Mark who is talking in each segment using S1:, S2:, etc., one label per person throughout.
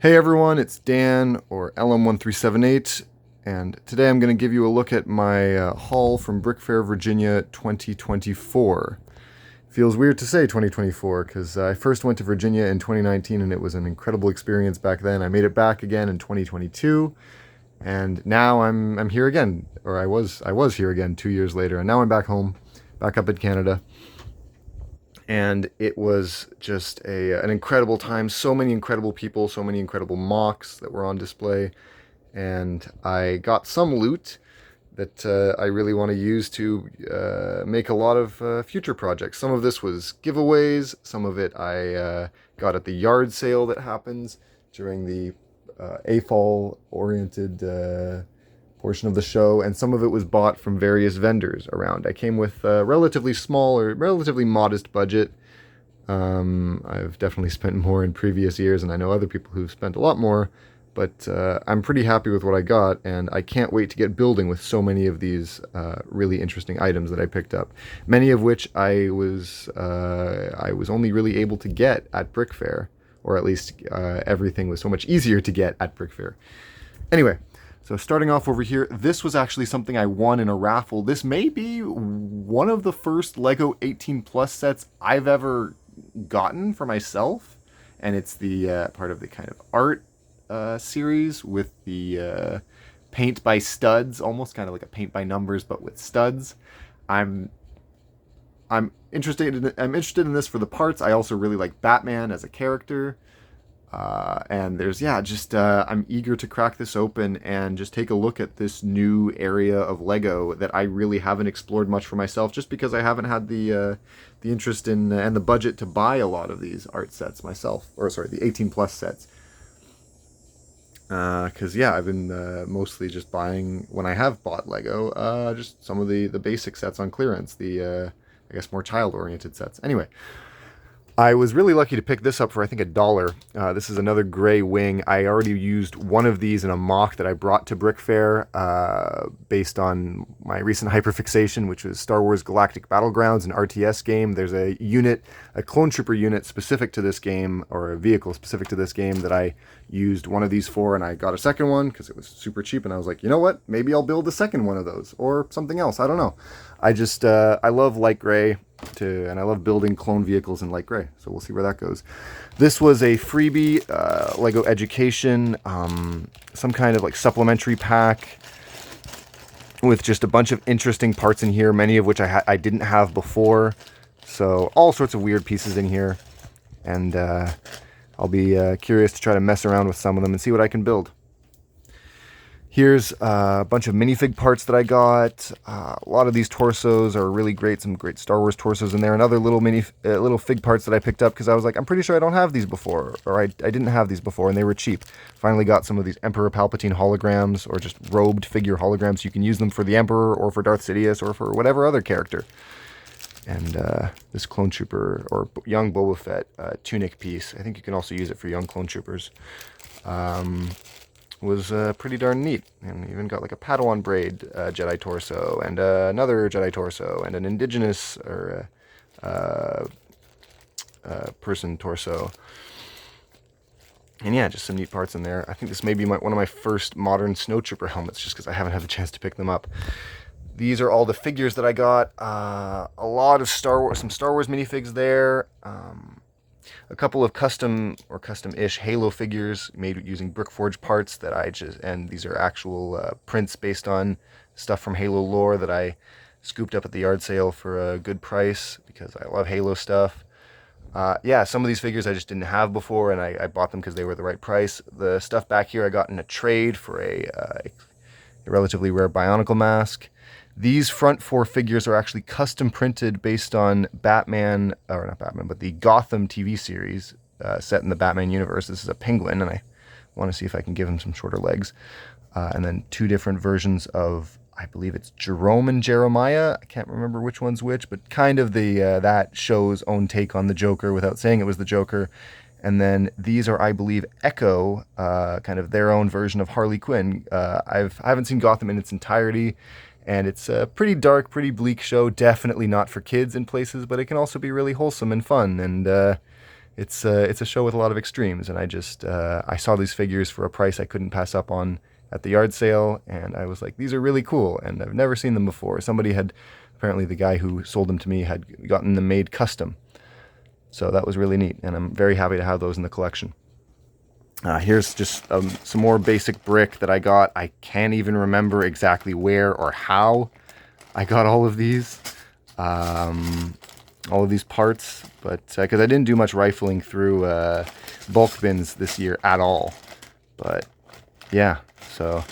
S1: Hey everyone, it's Dan, or LM1378, and today I'm going to give you a look at my haul from Brickfair, Virginia 2024. Feels weird to say 2024 because I first went to Virginia in 2019 and it was an incredible experience back then. I made it back again in 2022, and now I'm here again, or I was here again 2 years later, and now I'm back home, back up in Canada. And it was just an incredible time. So many incredible people, so many incredible mocks that were on display, and I got some loot that I really want to use to make a lot of future projects. Some of this was giveaways, some of it I got at the yard sale that happens during the AFOL oriented portion of the show, and some of it was bought from various vendors around. I came with a relatively small or relatively modest budget. I've definitely spent more in previous years, and I know other people who've spent a lot more, but I'm pretty happy with what I got, and I can't wait to get building with so many of these really interesting items that I picked up, many of which I was only really able to get at Brickfair, or at least everything was so much easier to get at Brickfair. Anyway, so starting off over here, this was actually something I won in a raffle. This may be one of the first LEGO 18 Plus sets I've ever gotten for myself, and it's the part of the kind of art series with the paint by studs, almost kind of like a paint by numbers, but with studs. I'm interested in this for the parts. I also really like Batman as a character. And there's, I'm eager to crack this open and just take a look at this new area of Lego that I really haven't explored much for myself, just because I haven't had the interest in and the budget to buy a lot of these art sets myself, or sorry, the 18 plus sets. Because I've been mostly just buying, when I have bought Lego, just some of the basic sets on clearance, the I guess more child-oriented sets. Anyway, I was really lucky to pick this up for, I think, $1. This is another gray wing. I already used one of these in a mock that I brought to Brickfair based on my recent hyperfixation, which was Star Wars Galactic Battlegrounds, an RTS game. There's a unit, a clone trooper unit specific to this game, or a vehicle specific to this game that I used one of these for, and I got a second one because it was super cheap, and I was like, you know what? Maybe I'll build a second one of those, or something else. I don't know. I love light gray, and I love building clone vehicles in light gray, so we'll see where that goes. This was a freebie, Lego Education, some kind of like supplementary pack with just a bunch of interesting parts in here, many of which I didn't have before, so all sorts of weird pieces in here, and I'll be curious to try to mess around with some of them and see what I can build. Here's a bunch of minifig parts that I got. A lot of these torsos are really great. Some great Star Wars torsos in there, and other little fig parts that I picked up because I was like, I'm pretty sure I don't have these before, or I didn't have these before, and they were cheap. Finally got some of these Emperor Palpatine holograms, or just robed figure holograms. You can use them for the Emperor, or for Darth Sidious, or for whatever other character. And this Clone Trooper, or young Boba Fett tunic piece. I think you can also use it for young Clone Troopers. Was pretty darn neat, and even got like a Padawan braid Jedi torso, and another Jedi torso, and an indigenous or person torso, and yeah, just some neat parts in there. I think this may be one of my first modern snowtrooper helmets, just because I haven't had the chance to pick them up. These are all the figures that I got. A lot of some Star Wars minifigs there. A couple of custom-ish Halo figures made using Brickforge parts and these are actual prints based on stuff from Halo lore that I scooped up at the yard sale for a good price because I love Halo stuff. Some of these figures I just didn't have before, and I bought them because they were the right price. The stuff back here I got in a trade for a relatively rare Bionicle mask. These front four figures are actually custom printed based on Batman, or not Batman, but the Gotham TV series set in the Batman universe. This is a penguin, and I want to see if I can give him some shorter legs. And then two different versions of, I believe it's Jerome and Jeremiah. I can't remember which one's which, but kind of that show's own take on the Joker without saying it was the Joker. And then these are, I believe, Echo, kind of their own version of Harley Quinn. I haven't seen Gotham in its entirety, and it's a pretty dark, pretty bleak show. Definitely not for kids in places, but it can also be really wholesome and fun. And it's a show with a lot of extremes, and I saw these figures for a price I couldn't pass up on at the yard sale, and I was like, these are really cool, and I've never seen them before. Apparently the guy who sold them to me had gotten them made custom. So that was really neat, and I'm very happy to have those in the collection. Here's just some more basic brick that I got. I can't even remember exactly where or how I got all of these parts, but because I didn't do much rifling through bulk bins this year at all. But yeah, so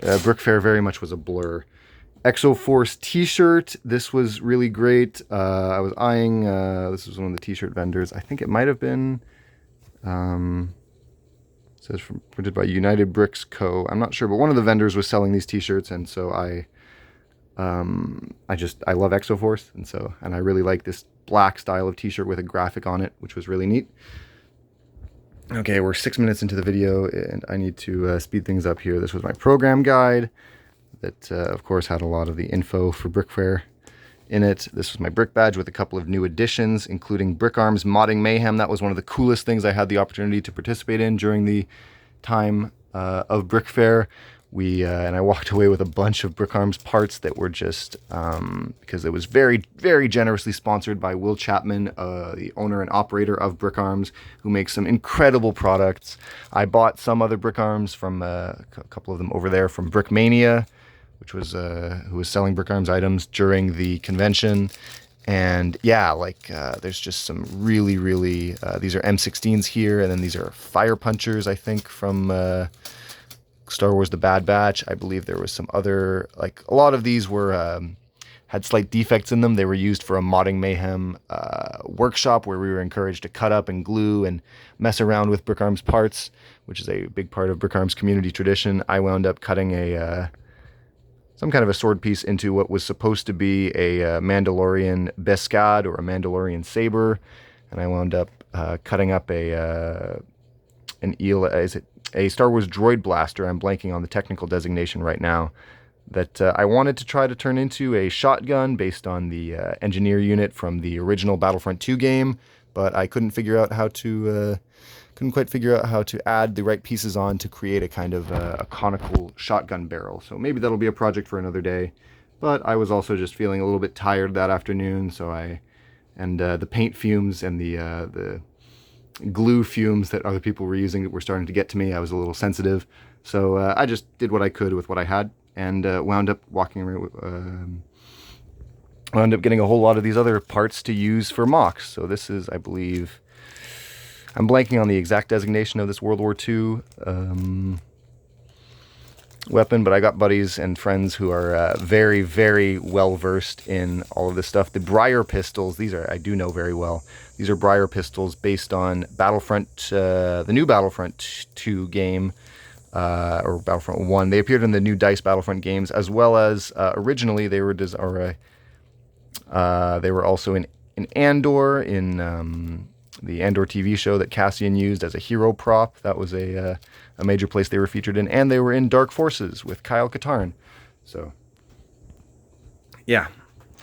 S1: Brickfair very much was a blur. Exoforce t-shirt. This was really great. I was eyeing, this was one of the t-shirt vendors. I think it might have been, says printed by United Bricks Co. I'm not sure, but one of the vendors was selling these t-shirts, and so I love Exoforce, and I really like this black style of t-shirt with a graphic on it, which was really neat. Okay, we're 6 minutes into the video, and I need to speed things up here. This was my program guide that, of course, had a lot of the info for Brickfair in it. This was my brick badge with a couple of new additions, including Brick Arms Modding Mayhem. That was one of the coolest things I had the opportunity to participate in during the time of Brickfair. And I walked away with a bunch of Brick Arms parts that were just, because it was very, very generously sponsored by Will Chapman, the owner and operator of Brick Arms, who makes some incredible products. I bought some other Brick Arms from a couple of them over there from Brickmania, which was who was selling Brick Arms items during the convention. And yeah, there's just some really, really, these are M16s here, and then these are Fire Punchers, I think, from Star Wars The Bad Batch. I believe there was some other, a lot of these were had slight defects in them. They were used for a Modding Mayhem workshop where we were encouraged to cut up and glue and mess around with Brick Arms parts, which is a big part of Brick Arms community tradition. I wound up cutting some kind of a sword piece into what was supposed to be a Mandalorian Beskad or a Mandalorian saber, and I wound up cutting up a Star Wars droid blaster. I'm blanking on the technical designation right now. That I wanted to try to turn into a shotgun based on the engineer unit from the original Battlefront 2 game, but I couldn't quite figure out how to add the right pieces on to create a kind of a conical shotgun barrel. So maybe that'll be a project for another day. But I was also just feeling a little bit tired that afternoon, so the paint fumes and the glue fumes that other people were using were starting to get to me. I was a little sensitive, so I just did what I could with what I had, and wound up walking around. Wound up getting a whole lot of these other parts to use for mocks. So this is, I believe, I'm blanking on the exact designation of this World War II weapon, but I got buddies and friends who are very, very well versed in all of this stuff. The Briar pistols, I do know very well. These are Briar pistols based on Battlefront, the new Battlefront 2 game, or Battlefront 1. They appeared in the new DICE Battlefront games, as well as originally they were also in Andor, in the Andor TV show that Cassian used as a hero prop. That was a major place they were featured in, and they were in Dark Forces with Kyle Katarn. So, yeah,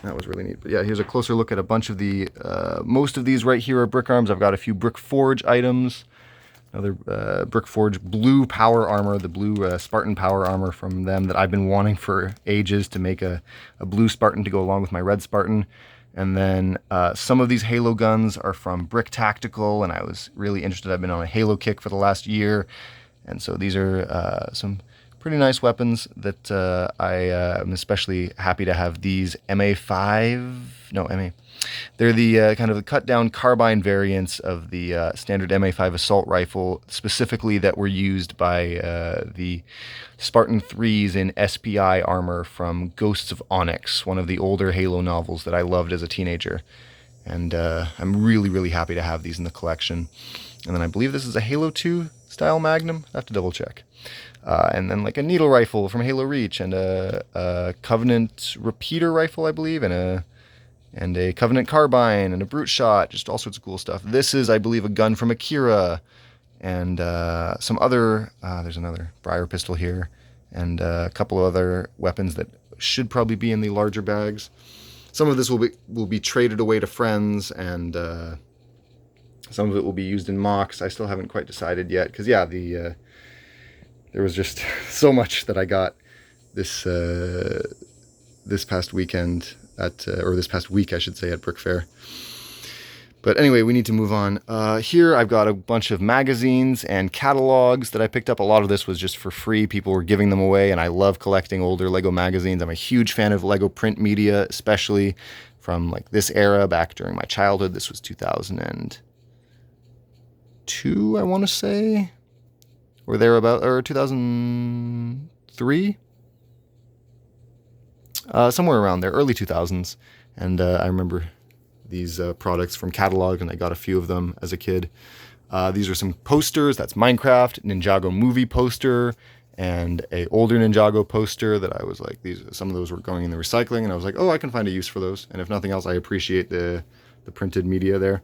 S1: that was really neat. But yeah, here's a closer look at a bunch of the, most of these right here are Brick Arms. I've got a few Brick Forge items. Another Brick Forge blue power armor, the blue Spartan power armor from them that I've been wanting for ages to make a blue Spartan to go along with my red Spartan. And then some of these Halo guns are from Brick Tactical, and I was really interested. I've been on a Halo kick for the last year, and so these are some pretty nice weapons that I am especially happy to have. These They're the kind of the cut-down carbine variants of the standard MA5 assault rifle, specifically that were used by the Spartan 3s in SPI armor from Ghosts of Onyx, one of the older Halo novels that I loved as a teenager. And I'm really, really happy to have these in the collection. And then I believe this is a Halo 2 style Magnum. I have to double check. And then like a needle rifle from Halo Reach, and a Covenant repeater rifle, I believe, and a Covenant carbine, and a brute shot, just all sorts of cool stuff. This is, I believe, a gun from Akira, and some other, there's another Briar pistol here, and a couple of other weapons that should probably be in the larger bags. Some of this will be traded away to friends, and Some of it will be used in mocks. I still haven't quite decided yet, because yeah, there was just so much that I got this this past weekend or this past week, I should say, at Brickfair. But anyway, we need to move on. Here I've got a bunch of magazines and catalogs that I picked up. A lot of this was just for free. People were giving them away, and I love collecting older Lego magazines. I'm a huge fan of Lego print media, especially from like this era back during my childhood. This was 2002, I want to say, or thereabout, or 2003, somewhere around there, early 2000s. And I remember these products from catalog, and I got a few of them as a kid. These are some posters. That's Minecraft, Ninjago movie poster, and a older Ninjago poster that I was like, some of those were going in the recycling, and I was like, oh, I can find a use for those. And if nothing else, I appreciate the printed media there.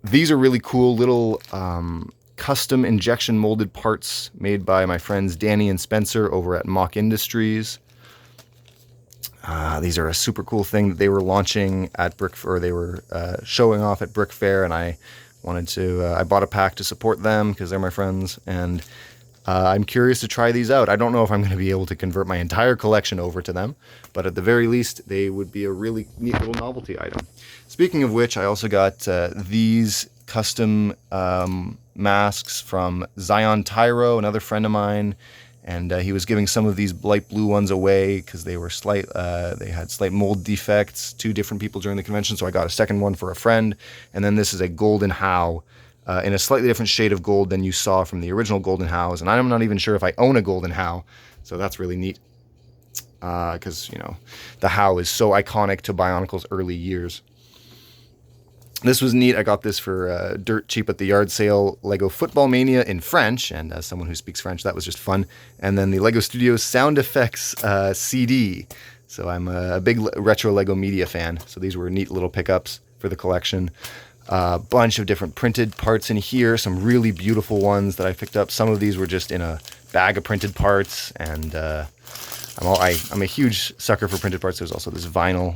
S1: These are really cool little custom injection molded parts made by my friends Danny and Spencer over at Mock Industries. These are a super cool thing that they were launching at Brickfair, or they were showing off at Brickfair, and I wanted to, I bought a pack to support them because they're my friends, and I'm curious to try these out. I don't know if I'm going to be able to convert my entire collection over to them, but at the very least, they would be a really neat little novelty item. Speaking of which, I also got these custom masks from Zion Tyro, another friend of mine, and he was giving some of these light blue ones away because they were they had slight mold defects to different people during the convention, so I got a second one for a friend. And then this is a Golden How in a slightly different shade of gold than you saw from the original Golden Hows, and I'm not even sure if I own a Golden How, so that's really neat because, you know, the How is so iconic to Bionicle's early years. This was neat. I got this for dirt cheap at the yard sale. Lego Football Mania in French, and as someone who speaks French, that was just fun. And then the Lego Studios Sound Effects CD. So I'm a big retro Lego media fan. So these were neat little pickups for the collection. A bunch of different printed parts in here. Some really beautiful ones that I picked up. Some of these were just in a bag of printed parts, and I'm a huge sucker for printed parts. There's also this vinyl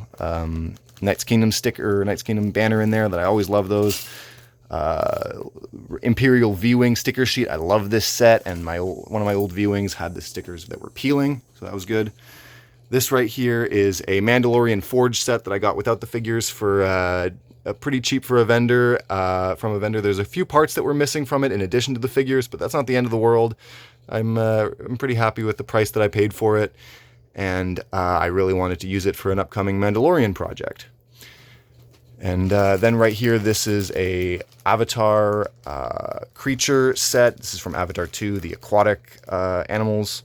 S1: Knights Kingdom sticker, Knights Kingdom banner in there that I always love those. Imperial V-Wing sticker sheet. I love this set, and one of my old V-Wings had the stickers that were peeling, so that was good. This right here is a Mandalorian Forge set that I got without the figures for pretty cheap for a vendor. From a vendor, there's a few parts that were missing from it in addition to the figures, but that's not the end of the world. I'm pretty happy with the price that I paid for it, and I really wanted to use it for an upcoming Mandalorian project. And then right here, this is a Avatar creature set. This is from Avatar 2, the aquatic animals.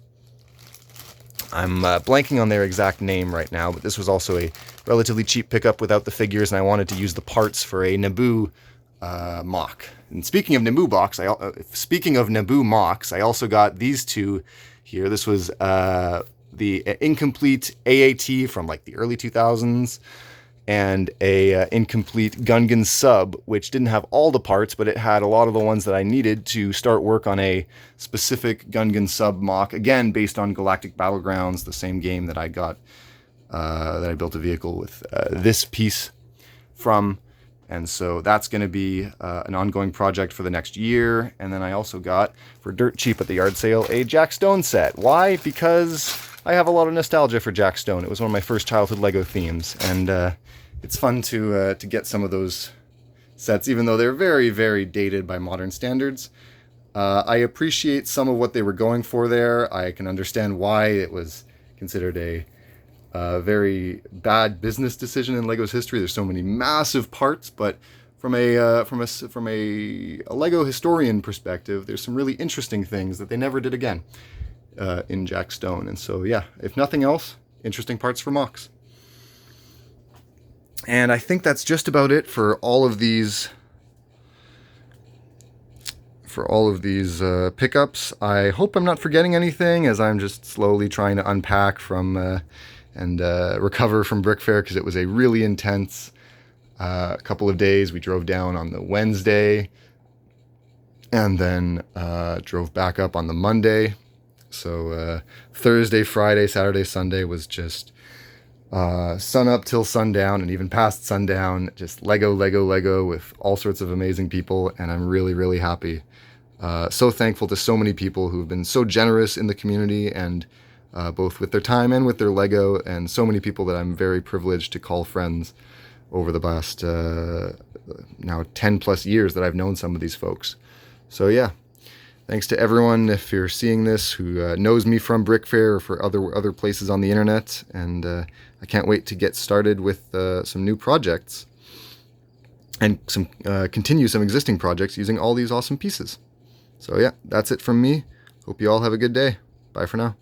S1: I'm blanking on their exact name right now, but this was also a relatively cheap pickup without the figures, and I wanted to use the parts for a Naboo mock. And speaking of Naboo mocks, I also got these two here. This was the incomplete AAT from like the early 2000s, and a incomplete Gungan sub, which didn't have all the parts, but it had a lot of the ones that I needed to start work on a specific Gungan sub mock, again based on Galactic Battlegrounds, the same game that I got, that I built a vehicle with this piece from. And so that's going to be an ongoing project for the next year. And then I also got, for dirt cheap at the yard sale, a Jack Stone set. Why? Because I have a lot of nostalgia for Jack Stone. It was one of my first childhood Lego themes, and it's fun to get some of those sets, even though they're very, very dated by modern standards. I appreciate some of what they were going for there. I can understand why it was considered a very bad business decision in Lego's history. There's so many massive parts, but from a Lego historian perspective, there's some really interesting things that they never did again in Jack Stone. And so, yeah, if nothing else, interesting parts for mocks. And I think that's just about it for all of these pickups. I hope I'm not forgetting anything, as I'm just slowly trying to unpack from and recover from Brickfair, because it was a really intense couple of days. We drove down on the Wednesday and then drove back up on the Monday. So Thursday, Friday, Saturday, Sunday was just sun up till sundown, and even past sundown, just Lego, Lego, Lego with all sorts of amazing people, and I'm really, really happy. So thankful to so many people who've been so generous in the community, and both with their time and with their Lego, and so many people that I'm very privileged to call friends over the past now 10 plus years that I've known some of these folks. So yeah, thanks to everyone if you're seeing this who knows me from Brickfair or for other places on the internet, and I can't wait to get started with some new projects and continue some existing projects using all these awesome pieces. So yeah, that's it from me. Hope you all have a good day. Bye for now.